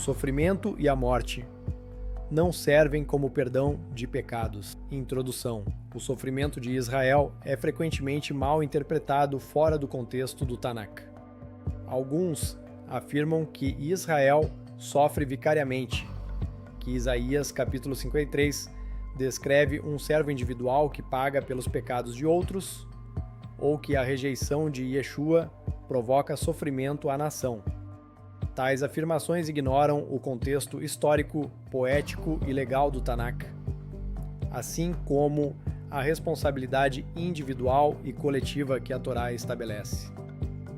sofrimento e a morte não servem como perdão de pecados. Introdução. O sofrimento de Israel é frequentemente mal interpretado fora do contexto do Tanakh. Alguns afirmam que Israel sofre vicariamente, que Isaías capítulo 53 descreve um servo individual que paga pelos pecados de outros, ou que a rejeição de Yeshua provoca sofrimento à nação. Tais afirmações ignoram o contexto histórico, poético e legal do Tanakh, assim como a responsabilidade individual e coletiva que a Torá estabelece.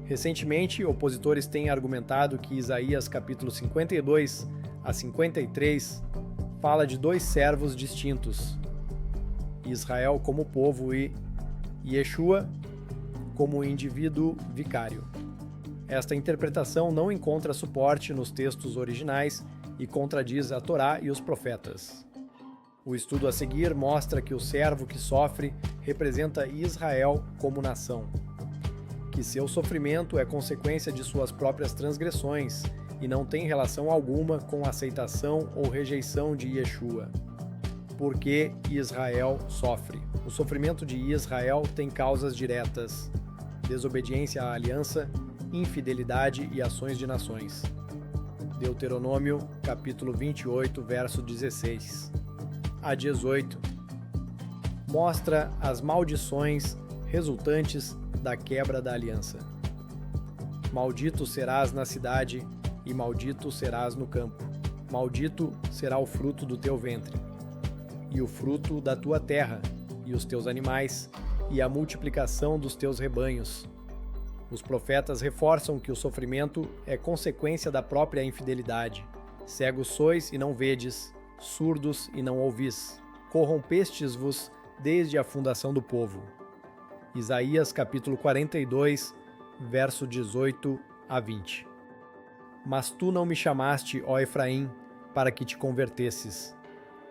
Recentemente, opositores têm argumentado que Isaías capítulo 52 a 53 fala de dois servos distintos, Israel como povo e Yeshua como indivíduo vicário. Esta interpretação não encontra suporte nos textos originais e contradiz a Torá e os profetas. O estudo a seguir mostra que o servo que sofre representa Israel como nação, que seu sofrimento é consequência de suas próprias transgressões e não tem relação alguma com a aceitação ou rejeição de Yeshua. Por que Israel sofre? O sofrimento de Israel tem causas diretas: desobediência à aliança, infidelidade e ações de nações. Deuteronômio, capítulo 28, verso 16 a 18, mostra as maldições resultantes da quebra da aliança. Maldito serás na cidade e maldito serás no campo. Maldito será o fruto do teu ventre, e o fruto da tua terra, e os teus animais, e a multiplicação dos teus rebanhos. Os profetas reforçam que o sofrimento é consequência da própria infidelidade. Cegos sois e não vedes, surdos e não ouvis. Corrompestes-vos desde a fundação do povo. Isaías capítulo 42, verso 18 a 20. Mas tu não me chamaste, ó Efraim, para que te convertesses.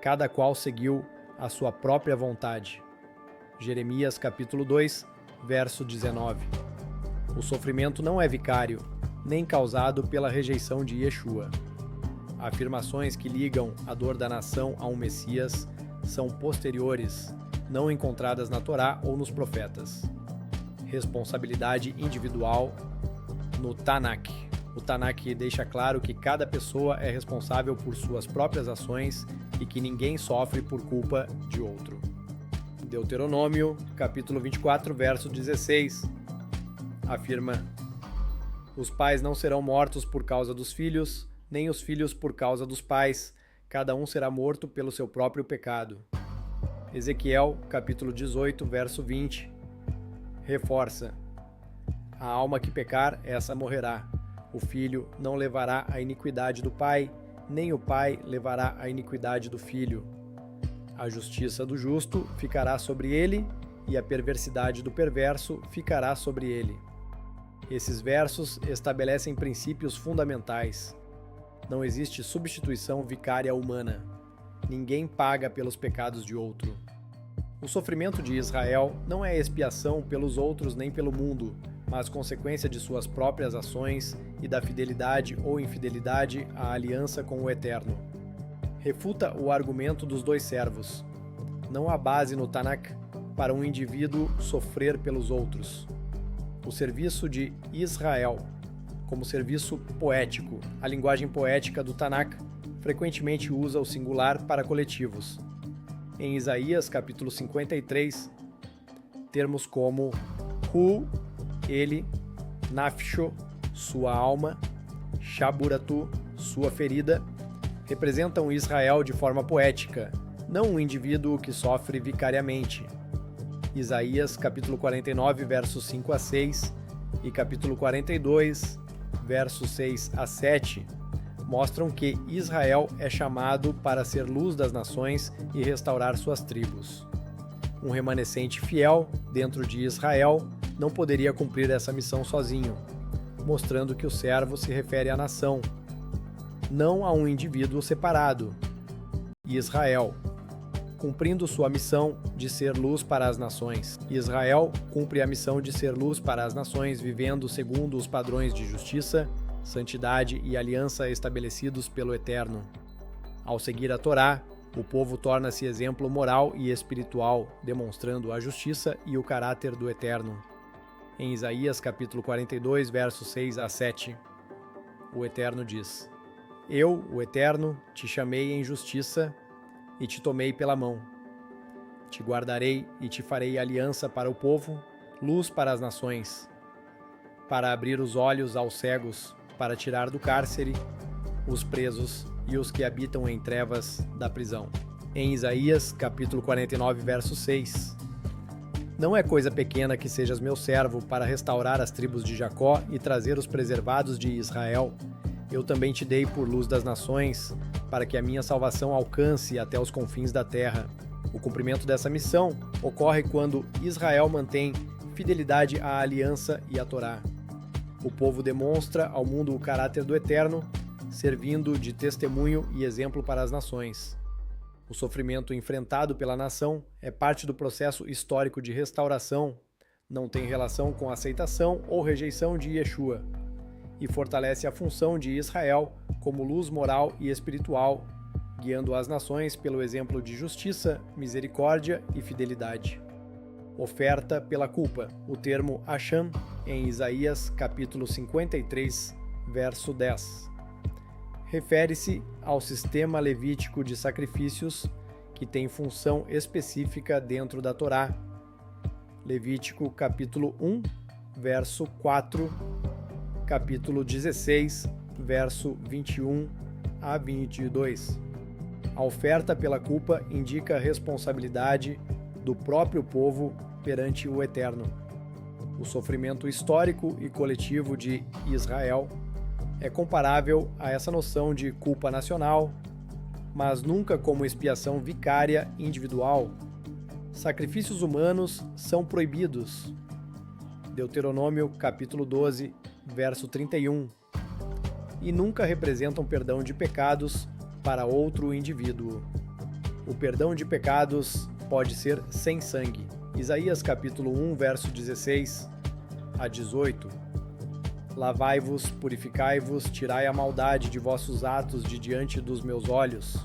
Cada qual seguiu a sua própria vontade. Jeremias capítulo 2, verso 19. O sofrimento não é vicário, nem causado pela rejeição de Yeshua. Afirmações que ligam a dor da nação a um Messias são posteriores, não encontradas na Torá ou nos profetas. Responsabilidade individual no Tanakh. O Tanakh deixa claro que cada pessoa é responsável por suas próprias ações e que ninguém sofre por culpa de outro. Deuteronômio, capítulo 24, verso 16, afirma: os pais não serão mortos por causa dos filhos, nem os filhos por causa dos pais, cada um será morto pelo seu próprio pecado. Ezequiel, capítulo 18, verso 20, reforça: a alma que pecar, essa morrerá. O filho não levará a iniquidade do pai, nem o pai levará a iniquidade do filho. A justiça do justo ficará sobre ele, e a perversidade do perverso ficará sobre ele. Esses versos estabelecem princípios fundamentais. Não existe substituição vicária humana. Ninguém paga pelos pecados de outro. O sofrimento de Israel não é expiação pelos outros nem pelo mundo, mas consequência de suas próprias ações e da fidelidade ou infidelidade à aliança com o Eterno. Refuta o argumento dos dois servos. Não há base no Tanakh para um indivíduo sofrer pelos outros. O serviço de Israel, como serviço poético. A linguagem poética do Tanakh frequentemente usa o singular para coletivos. Em Isaías, capítulo 53, termos como Hu, ele, Nafsho, sua alma, Shaburatu, sua ferida, representam Israel de forma poética, não um indivíduo que sofre vicariamente. Isaías, capítulo 49, versos 5 a 6 e capítulo 42, versos 6 a 7, mostram que Israel é chamado para ser luz das nações e restaurar suas tribos. Um remanescente fiel dentro de Israel não poderia cumprir essa missão sozinho, mostrando que o servo se refere à nação, não a um indivíduo separado. Israel, cumprindo sua missão de ser luz para as nações. Israel cumpre a missão de ser luz para as nações, vivendo segundo os padrões de justiça, santidade e aliança estabelecidos pelo Eterno. Ao seguir a Torá, o povo torna-se exemplo moral e espiritual, demonstrando a justiça e o caráter do Eterno. Em Isaías capítulo 42, versos 6 a 7, o Eterno diz: Eu, o Eterno, te chamei em justiça e te tomei pela mão. Te guardarei e te farei aliança para o povo, luz para as nações, para abrir os olhos aos cegos, para tirar do cárcere os presos e os que habitam em trevas da prisão. Em Isaías, capítulo 49, verso 6. Não é coisa pequena que sejas meu servo para restaurar as tribos de Jacó e trazer os preservados de Israel. Eu também te dei por luz das nações, para que a minha salvação alcance até os confins da terra. O cumprimento dessa missão ocorre quando Israel mantém fidelidade à aliança e à Torá. O povo demonstra ao mundo o caráter do Eterno, servindo de testemunho e exemplo para as nações. O sofrimento enfrentado pela nação é parte do processo histórico de restauração, não tem relação com aceitação ou rejeição de Yeshua, e fortalece a função de Israel como luz moral e espiritual, guiando as nações pelo exemplo de justiça, misericórdia e fidelidade. Oferta pela culpa. O termo Asham, em Isaías capítulo 53, verso 10. Refere-se ao sistema levítico de sacrifícios que tem função específica dentro da Torá. Levítico capítulo 1, verso 4, capítulo 16, verso 21 a 22. A oferta pela culpa indica a responsabilidade do próprio povo perante o Eterno. O sofrimento histórico e coletivo de Israel é comparável a essa noção de culpa nacional, mas nunca como expiação vicária individual. Sacrifícios humanos são proibidos. Deuteronômio capítulo 12, verso 31. E nunca representam perdão de pecados para outro indivíduo. O perdão de pecados pode ser sem sangue. Isaías capítulo 1, verso 16 a 18. Lavai-vos, purificai-vos, tirai a maldade de vossos atos de diante dos meus olhos.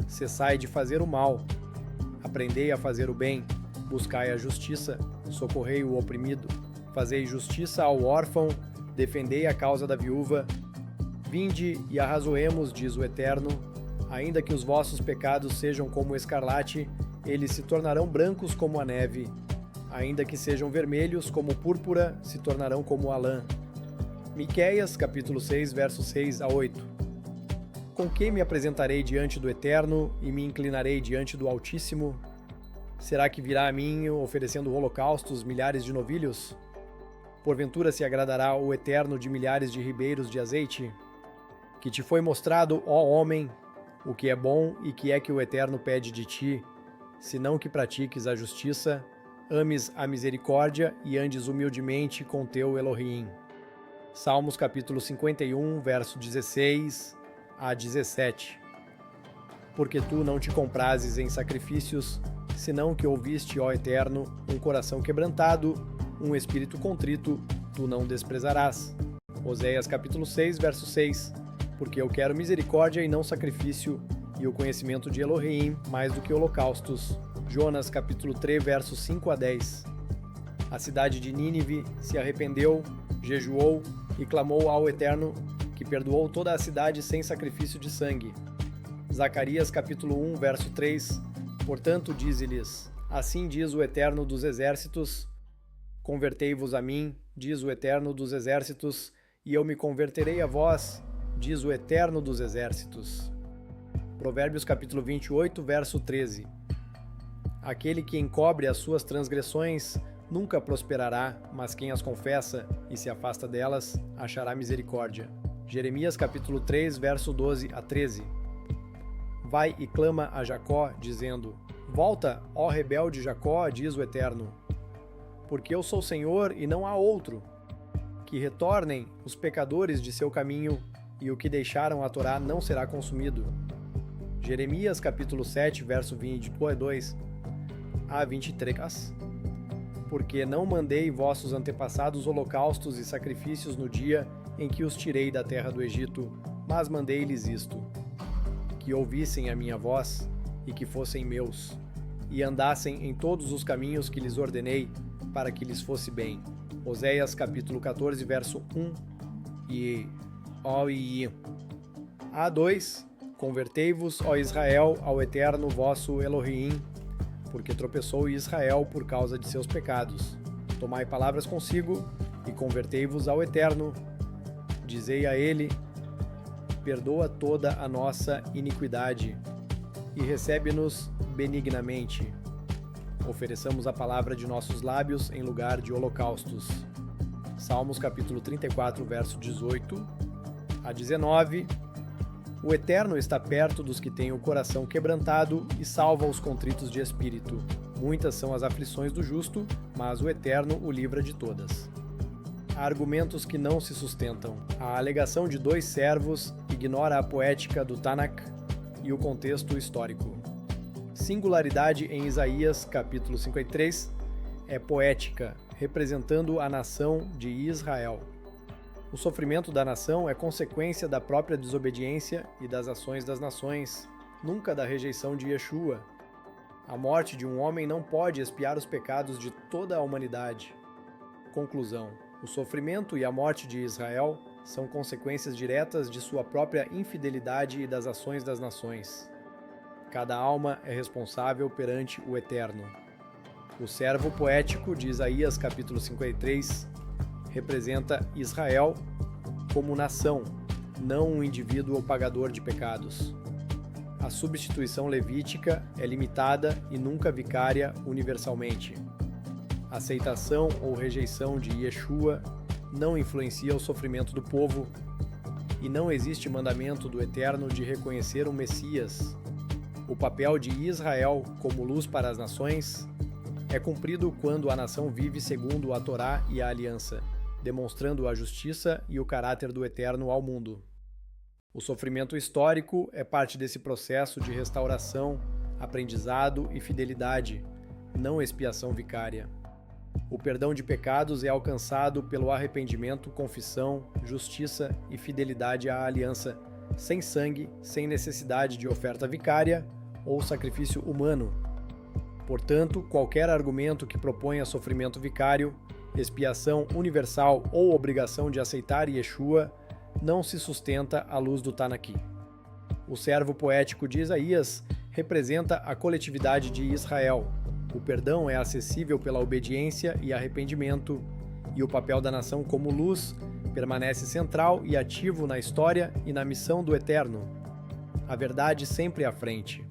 Cessai de fazer o mal, aprendei a fazer o bem, buscai a justiça, socorrei o oprimido, fazei justiça ao órfão, defendei a causa da viúva. Vinde e arrazoemos, diz o Eterno, ainda que os vossos pecados sejam como o escarlate, eles se tornarão brancos como a neve, ainda que sejam vermelhos como púrpura, se tornarão como a lã. Miqueias, capítulo 6, versos 6 a 8. Com que me apresentarei diante do Eterno e me inclinarei diante do Altíssimo? Será que virá a mim oferecendo holocaustos, milhares de novilhos? Porventura se agradará o Eterno de milhares de ribeiros de azeite? Que te foi mostrado, ó homem, o que é bom e que é que o Eterno pede de ti, senão que pratiques a justiça, ames a misericórdia e andes humildemente com teu Elohim. Salmos capítulo 51, verso 16 a 17. Porque tu não te comprases em sacrifícios, senão que ouviste, ó Eterno, um coração quebrantado, um espírito contrito, tu não desprezarás. Oséias capítulo 6, verso 6. Porque eu quero misericórdia e não sacrifício, e o conhecimento de Elohim mais do que holocaustos. Jonas capítulo 3, versos 5 a 10. A cidade de Nínive se arrependeu, jejuou e clamou ao Eterno, que perdoou toda a cidade sem sacrifício de sangue. Zacarias capítulo 1, verso 3. Portanto, dize-lhes: Assim diz o Eterno dos exércitos: Convertei-vos a mim, diz o Eterno dos exércitos, e eu me converterei a vós, diz o Eterno dos exércitos. Provérbios capítulo 28, verso 13. Aquele que encobre as suas transgressões nunca prosperará, mas quem as confessa e se afasta delas, achará misericórdia. Jeremias capítulo 3, verso 12 a 13. Vai e clama a Jacó, dizendo: Volta, ó rebelde Jacó, diz o Eterno, porque eu sou o Senhor e não há outro. Que retornem os pecadores de seu caminho, e o que deixaram a Torá não será consumido. Jeremias capítulo 7, verso 22 a 23. Porque não mandei vossos antepassados holocaustos e sacrifícios no dia em que os tirei da terra do Egito, mas mandei-lhes isto: que ouvissem a minha voz e que fossem meus, e andassem em todos os caminhos que lhes ordenei, para que lhes fosse bem. Oséias capítulo 14, verso 1 e OI. A2. Convertei-vos, ó Israel, ao Eterno vosso Elohim, porque tropeçou Israel por causa de seus pecados. Tomai palavras consigo e convertei-vos ao Eterno. Dizei a ele: perdoa toda a nossa iniquidade e recebe-nos benignamente. Ofereçamos a palavra de nossos lábios em lugar de holocaustos. Salmos capítulo 34, verso 18 a 19. O Eterno está perto dos que têm o coração quebrantado e salva os contritos de espírito. Muitas são as aflições do justo, mas o Eterno o livra de todas. Há argumentos que não se sustentam. A alegação de dois servos ignora a poética do Tanakh e o contexto histórico. Singularidade em Isaías, capítulo 53, é poética, representando a nação de Israel. O sofrimento da nação é consequência da própria desobediência e das ações das nações, nunca da rejeição de Yeshua. A morte de um homem não pode expiar os pecados de toda a humanidade. Conclusão: o sofrimento e a morte de Israel são consequências diretas de sua própria infidelidade e das ações das nações. Cada alma é responsável perante o Eterno. O servo poético de Isaías capítulo 53 representa Israel como nação, não um indivíduo ou pagador de pecados. A substituição levítica é limitada e nunca vicária universalmente. Aceitação ou rejeição de Yeshua não influencia o sofrimento do povo, e não existe mandamento do Eterno de reconhecer o Messias. O papel de Israel como luz para as nações é cumprido quando a nação vive segundo a Torá e a aliança, demonstrando a justiça e o caráter do Eterno ao mundo. O sofrimento histórico é parte desse processo de restauração, aprendizado e fidelidade, não expiação vicária. O perdão de pecados é alcançado pelo arrependimento, confissão, justiça e fidelidade à aliança, sem sangue, sem necessidade de oferta vicária ou sacrifício humano. Portanto, qualquer argumento que proponha sofrimento vicário, expiação universal ou obrigação de aceitar Yeshua não se sustenta à luz do Tanakh. O servo poético de Isaías representa a coletividade de Israel. O perdão é acessível pela obediência e arrependimento, e o papel da nação como luz permanece central e ativo na história e na missão do Eterno. A verdade sempre à frente.